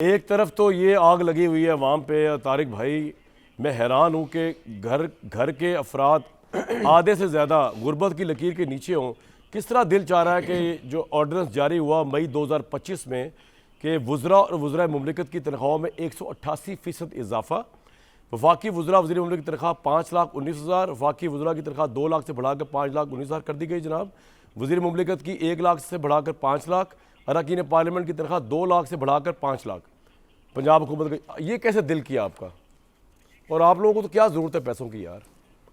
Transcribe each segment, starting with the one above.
एक तरफ तो ये आग लगी हुई है अवाम पे। तारिक भाई, मैं हैरान हूँ कि घर के अफराद आधे से ज़्यादा गुर्बत की लकीर के नीचे हों। किस तरह दिल चाह रहा है कि जो ऑर्डिनेंस जारी हुआ मई 2025 में कि वज़रा और वज़रा मुमलिकत की तनख्वाहों में 188% इजाफा, वफाकी वज़रा वज़ीर मुमलिकत की तनख्वाह 5,19,000, वफाकी वज़रा की तनख्वाह 2 लाख से बढ़ाकर 5,19,000 कर दी गई जनाब। वज़ीर मुमलिकत की 1 लाख से बढ़ाकर 5 लाख, अरकान पार्लियामेंट की तनख्वाह 2 लाख से बढ़ाकर 5 लाख। पंजाब हुकूमत का ये कैसे दिल किया आपका? और आप लोगों को तो क्या ज़रूरत है पैसों की यार,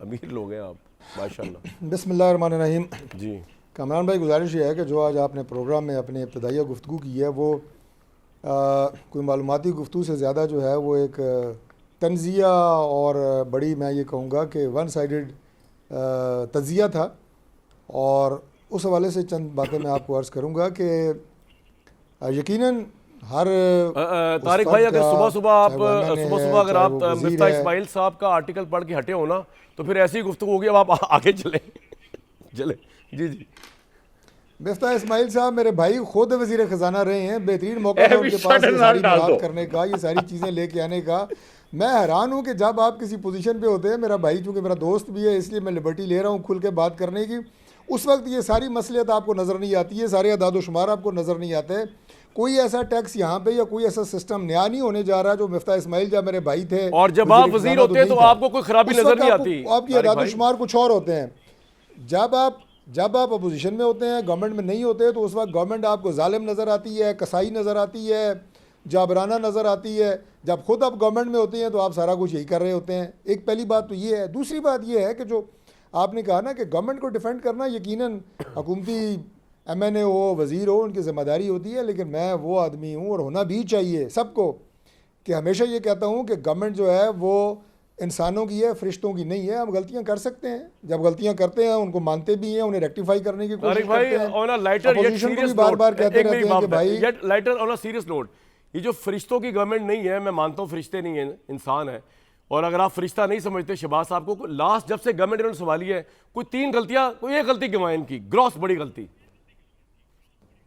अमीर लोग हैं आप माशाल्लाह। बिस्मिल्लाहिर्रहमानिर्रहीम। जी कामरान भाई, गुजारिश ये है कि जो आज आपने प्रोग्राम में अपने इब्तदाइया गुफ्तगू की है वो कोई मालूमाती गुफ्तगू से ज़्यादा जो है वो एक तंज़िया और बड़ी, मैं ये कहूँगा कि वन साइडेड तज़िया था। और उस हवाले से चंद बातें मैं आपको अर्ज़ करूँगा कि यकीनन हर तारिक भाई, अगर सुबह अगर आप मिफ्ता इस्माइल साहब का आर्टिकल पढ़ के हटे हो ना तो फिर ऐसी गुफ्तगू होगी। अब आप आगे चले चले। जी जी, मिफ्ता इस्माइल साहब मेरे भाई खुद वज़ीर ख़जाना रहे हैं। बेहतरीन मौका है उनके पास ये सारी बात करने का, ये सारी चीज़ें लेके आने का। मैं हैरान हूँ कि जब आप किसी पोजीशन पे होते हैं, मेरा भाई चूँकि मेरा दोस्त भी है इसलिए मैं लिबर्टी ले रहा हूँ खुल के बात करने की, उस वक्त ये सारी मसलियत आपको नज़र नहीं आती है, सारे अदाद शुमार आपको नज़र नहीं आते। कोई ऐसा टैक्स यहाँ पे या कोई ऐसा सिस्टम नया नहीं होने जा रहा। जो मिफ्ता इस्माइल जब मेरे भाई थे और जब आप वज़ीर होते हैं तो आपको कोई खराबी नज़र नहीं आती, आपकी अदाद शुमार कुछ और होते हैं। जब आप अपोजिशन में होते हैं, गवर्नमेंट में नहीं होते, तो उस वक्त गवर्नमेंट आपको जालिम नज़र आती है, कसाई नज़र आती है, जाबराना नज़र आती है। जब खुद आप गवर्नमेंट में होते हैं तो आप सारा कुछ यही कर रहे होते हैं। एक पहली बात तो ये है। दूसरी बात ये है कि जो आपने कहा ना कि गवर्नमेंट को डिफेंड करना यकीनन हुकूमती MNA हो, वज़ीर हो, उनकी ज़िम्मेदारी होती है। लेकिन मैं वो आदमी हूँ और होना भी चाहिए सबको कि हमेशा ये कहता हूँ कि गवर्नमेंट जो है वो इंसानों की है, फरिश्तों की नहीं है। हम गलतियाँ कर सकते हैं, जब गलतियाँ करते हैं उनको मानते भी हैं, उन्हें रेक्टिफाई करने की कोशिश करते हैं। अपोजिशन को भी बार बार कहते रहते हैं कि भाई lighter on a serious note, ये जो फरिश्तों की गवर्नमेंट नहीं है, मैं मानता हूँ फरिश्ते नहीं है, इंसान है। और अगर आप फरिश्ता नहीं समझते शहबाज साहब को, लास्ट जब से गवर्नमेंट इन्होंने संभाली है कोई 3 गलतियाँ, कोई एक गलती गिवाएं इनकी, ग्रॉस बड़ी गलती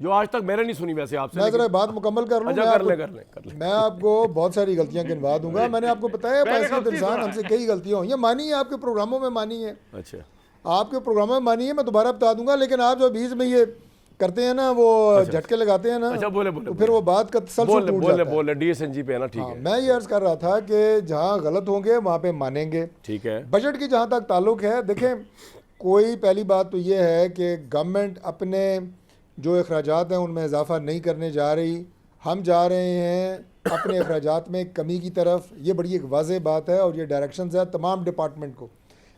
जो आज तक मैंने नहीं सुनी। वैसे आपसे मैं जरा बात मुकम्मल कर लूँ। कर ले। मैं आपको बहुत सारी गलतियां गिनवा दूंगा। मैंने आपको बताया इंसान हमसे कई गलतियां हुई हैं, मानी है, आपके प्रोग्रामों में मानी है। अच्छा, आपके प्रोग्रामों में मानी है, मैं दोबारा बता दूंगा। लेकिन आप जो बीच में ये करते हैं ना, वो झटके लगाते हैं ना, अच्छा बोले तो फिर वो बात का तसलसल टूट जाता है। बोले DSNG पे है ना, ठीक है। मैं ये अर्ज कर रहा था कि जहाँ गलत होंगे वहाँ पे मानेंगे, ठीक है। बजट की जहाँ तक ताल्लुक है, देखें, कोई पहली बात तो ये है कि गवर्नमेंट अपने जो अखराजात हैं उनमें इजाफा नहीं करने जा रही। हम जा रहे हैं अपने अखराजात में कमी की तरफ। ये बड़ी एक वाज़ेह बात है और ये डायरेक्शंस है तमाम डिपार्टमेंट को।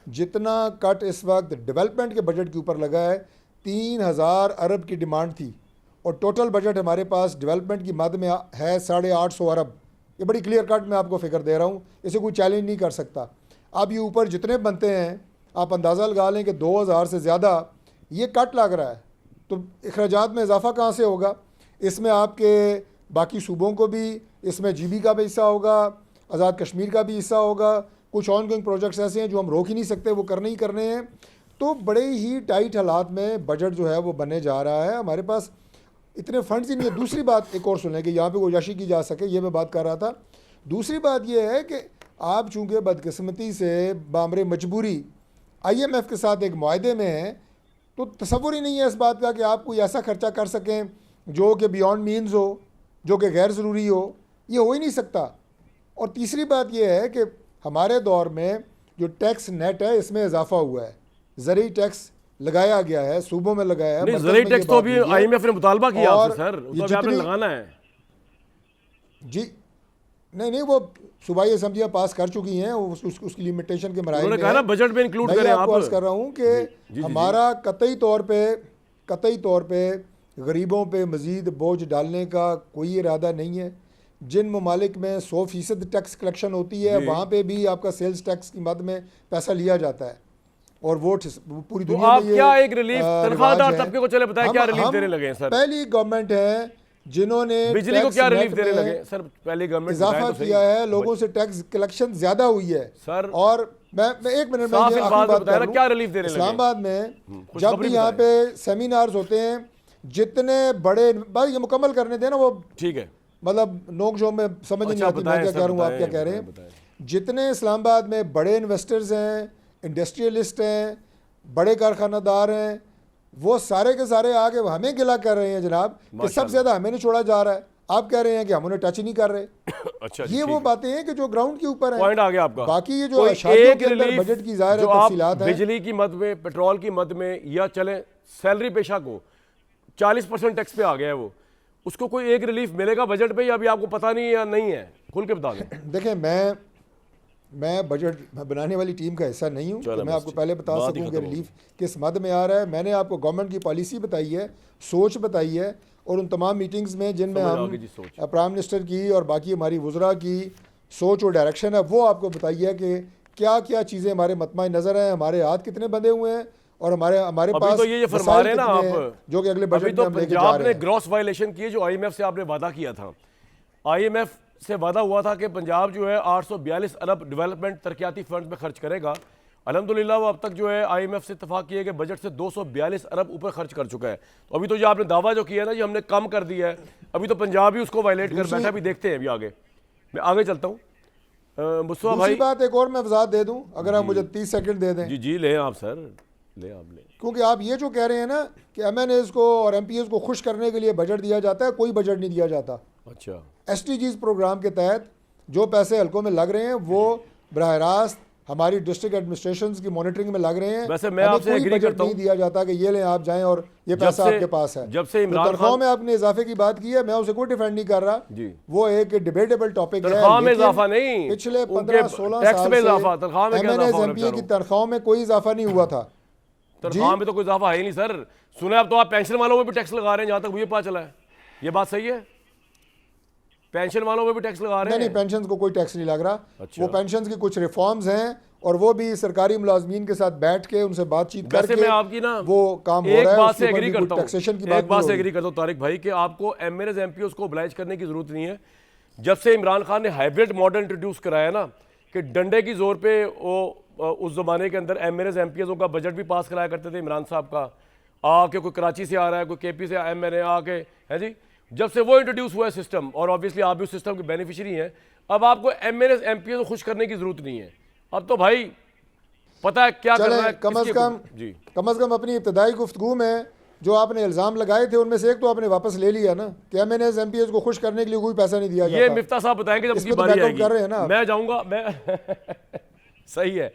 जितना कट इस वक्त डेवलपमेंट के बजट के ऊपर लगा है, 3,000 अरब की डिमांड थी और टोटल बजट हमारे पास डेवलपमेंट की मद में है 850 अरब। ये बड़ी क्लियर कट मैं आपको फिगर दे रहा हूँ, इसे कोई चैलेंज नहीं कर सकता। अब ये ऊपर जितने बनते हैं आप अंदाज़ा लगा लें कि 2,000 से ज़्यादा ये कट लग रहा है। तो अखराजात में इजाफा कहाँ से होगा? इसमें आपके बाकी सूबों को भी, इसमें GB का भी हिस्सा होगा, आज़ाद कश्मीर का भी हिस्सा होगा। कुछ ऑन गोइंग प्रोजेक्ट्स ऐसे हैं जो हम रोक ही नहीं सकते, वो करने ही करने हैं। तो बड़े ही टाइट हालात में बजट जो है वो बनने जा रहा है। हमारे पास इतने फंड्स ही नहीं है। दूसरी बात एक और सुनें कि यहाँ पे गुजारिश की जा सके, ये मैं बात कर रहा था। दूसरी बात ये है कि आप चूँकि बदकिस्मती से बामरे मजबूरी IMF के साथ एक मुआहदे में हैं, तो तसव्वुर ही नहीं है इस बात का कि आप कोई ऐसा खर्चा कर सकें जो कि बियॉन्ड मीन्स हो, जो कि गैर ज़रूरी हो। ये हो ही नहीं सकता। और तीसरी बात यह है कि हमारे दौर में जो टैक्स नेट है इसमें इजाफा हुआ है। ज़रूरी टैक्स लगाया गया है, सूबों में लगाया है। ज़रूरी टैक्स तो अभी IMF ने मुतालबा किया आपसे सर, तो आपने लगाना है जी। नहीं, वो सूबाई असम्बलियाँ पास कर चुकी हैं, उसकी लिमिटेशन के मराइल में कहा ना बजट में इंक्लूड करें। आपको अर्ज़ कर रहा हूँ कि हमारा कतई तौर पे गरीबों पे मज़ीद बोझ डालने का कोई इरादा नहीं है। जिन ममालिक में 100% टैक्स कलेक्शन होती है वहाँ पे भी आपका सेल्स टैक्स की मद में पैसा लिया जाता है और वो पूरी दुनिया में ये क्या एक रिलीफ तनख्वाहदार तबके को चले बताएं, क्या रिलीफ देने लगे सर? पहली गवर्नमेंट है जिन्होंने बिजली को क्या रिलीफ देने लगे सर? पहले गवर्नमेंट इजाफा किया है, लोगों से टैक्स कलेक्शन ज्यादा हुई है सर। और मैं 1 मिनट में क्या रिलीफ देने लगे? इस्लामाबाद में जब भी यहाँ पे सेमिनार्स होते हैं, जितने बड़े, बात ये मुकम्मल करने देना, वो ठीक है, मतलब नोक झोंक में समझ ही नहीं अच्छा, आती मैं बताएं क्या सर, कह रहा हूँ, आप बताएं, क्या कह रहे बताएं। हैं। जितने इस्लामाबाद में बड़े इन्वेस्टर्स हैं, इंडस्ट्रियलिस्ट हैं, बड़े कारखानादार हैं, वो सारे के सारे आके हमें गिला कर रहे हैं जनाब कि सबसे माशाल्लाह। ज़्यादा हमें नहीं छोड़ा जा रहा है। आप कह रहे हैं कि हम उन्हें टच नहीं कर रहे। अच्छा जी, ये ठीक वो है। बातें हैं कि जो ग्राउंड के ऊपर है। पॉइंट आ गया आपका। बाकी ये जो कोई शादियों एक के अंदर रिलीफ बजट की ज़ाहिर जो है आप तफसीलात हैं। बिजली की मद में, पेट्रोल की मद में, या चले सैलरी पेशा को 40% टैक्स पे आ गया है, वो उसको कोई एक रिलीफ मिलेगा बजट पे, या अभी आपको पता नहीं है या नहीं है? खुल के बता दें। देखें, मैं बजट बनाने वाली टीम का हिस्सा नहीं हूँ, चलो तो मैं बस आपको ठीक, पहले बता बात ही सकूँ कि खत्म हो रिलीफ किस मद में आ रहा है। मैंने आपको गवर्नमेंट की पॉलिसी बताई है, सोच बताई है, और उन तमाम मीटिंग्स में जिनमें समझ आ हम गई जी सोच। प्राइम मिनिस्टर की और बाकी हमारी वज़रा की सोच और डायरेक्शन है, वो आपको बताइए है कि क्या क्या चीज़ें हमारे मतमा नज़र हैं, हमारे हाथ कितने बंधे हुए हैं, और हमारे हमारे अभी पास तो ये फरमा वसाइल रहे हैं ना कितने हैं, आप, जो कि अगले अभी बजट तो में हम लेके जा पंजाब रहे ने हैं। ग्रॉस वायलेशन की है जो आईएमएफ से आपने वादा किया था। आईएमएफ से वादा हुआ था कि पंजाब जो है 842 अरब डेवलपमेंट तरक्याती फंड में खर्च करेगा। अल्हम्दुलिल्लाह वो अब तक जो है आईएमएफ से इत्तफाक किए कि बजट से 242 अरब ऊपर खर्च कर चुका है। तो अभी तो जो आपने दावा जो किया है ना, ये हमने कम कर दिया है, अभी तो पंजाब ही उसको वायलेट कर बैठा। अभी देखते हैं अभी आगे। मैं आगे चलता हूँ। मुस्तफा दूसरी भाई, बात एक और मैं वजाहत दे दूं, अगर आप मुझे 30 सेकंड दे दें। जी जी, ले आप सर, ले आप ले। क्योंकि आप ये जो कह रहे हैं ना कि एमएनएस को और एमपीएस को खुश करने के लिए बजट दिया जाता है, कोई बजट नहीं दिया जाता। अच्छा, एसटीजीज प्रोग्राम के तहत जो पैसे हल्कों में लग रहे हैं वो बराह रास्त हमारी डिस्ट्रिक्ट एडमिनिस्ट्रेशन की मॉनिटरिंग में लग रहे हैं। वैसे मैं हमें आपसे कोई एग्री बजट करता नहीं हूं। दिया जाता कि ये लें आप जाएं और ये पैसा से- आपके पास है। जब से इमरान तनख्वाह खान- में आपने इजाफे की बात की है, मैं उसे कोई डिफेंड नहीं कर रहा जी। वो एक डिबेटेबल टॉपिक है। तनख्वाह में लेकिन इजाफा नहीं, पिछले उनके 15-16 टैक्स साल में से इजाफा, तनख्वाह में क्या एमएनएस इजाफा हो रहा है एमपीए की बेचारों? तनख्वाहों में कोई इजाफा नहीं हुआ था। तनख्वाह में तो कोई इजाफा है ही नहीं सर। सुने अब तो आप पेंशन वालों में भी टैक्स लगा रहे हैं, जहां तक मुझे पता चला है। ये बात सही है? पेंशन वालों में भी टैक्स लगा रहे नहीं, हैं? पेंशन को कोई टैक्स नहीं लग रहा। अच्छा। वो पेंशन की कुछ रिफॉर्म्स हैं और वो भी सरकारी मुलाजमीन के साथ बैठ के उनसे बातचीत वैसे करके मैं आपकी ना वो काम हो एक रहा है। बात उसके से ऊपर एग्री भी कोई करता हूं, टैक्सेशन की एक बात बात नहीं से हो एग्री करता हूं तारिक भाई कि आपको एमएनएस एमपीओस को ओबलाइज करने की जरूरत नहीं है। जब से इमरान खान ने हाइब्रिड मॉडल इंट्रोड्यूस कराया ना, कि डंडे की जोर पे वो उस जमाने के अंदर एमएनएस एमपीओ का बजट भी पास कराया करते थे इमरान साहब का, आके कोई कराची से आ रहा है, कोई केपी से एमएनए आके, है जी। जब से वो इंट्रोड्यूस हुआ है सिस्टम, और ऑब्वियसली आप भी उस सिस्टम के बेनिफिशियरी हैं, अब आपको एमएनएस एमपीओ को खुश करने की जरूरत नहीं है। अब तो भाई पता है क्या करना है। कम अज जी, कम अपनी इब्तदाई गुफ्तगू में जो आपने इल्ज़ाम लगाए थे उनमें से एक तो आपने वापस ले लिया ना कि एमएनएस एमपीएस को खुश करने के लिए कोई पैसा नहीं दिया ये जाता। मिफ्ता साहब बताएंगे जब इसमें उनकी तो बारी बैकअप आएगी। कर रहे हैं ना आप। मैं जाऊंगा, मैं सही है।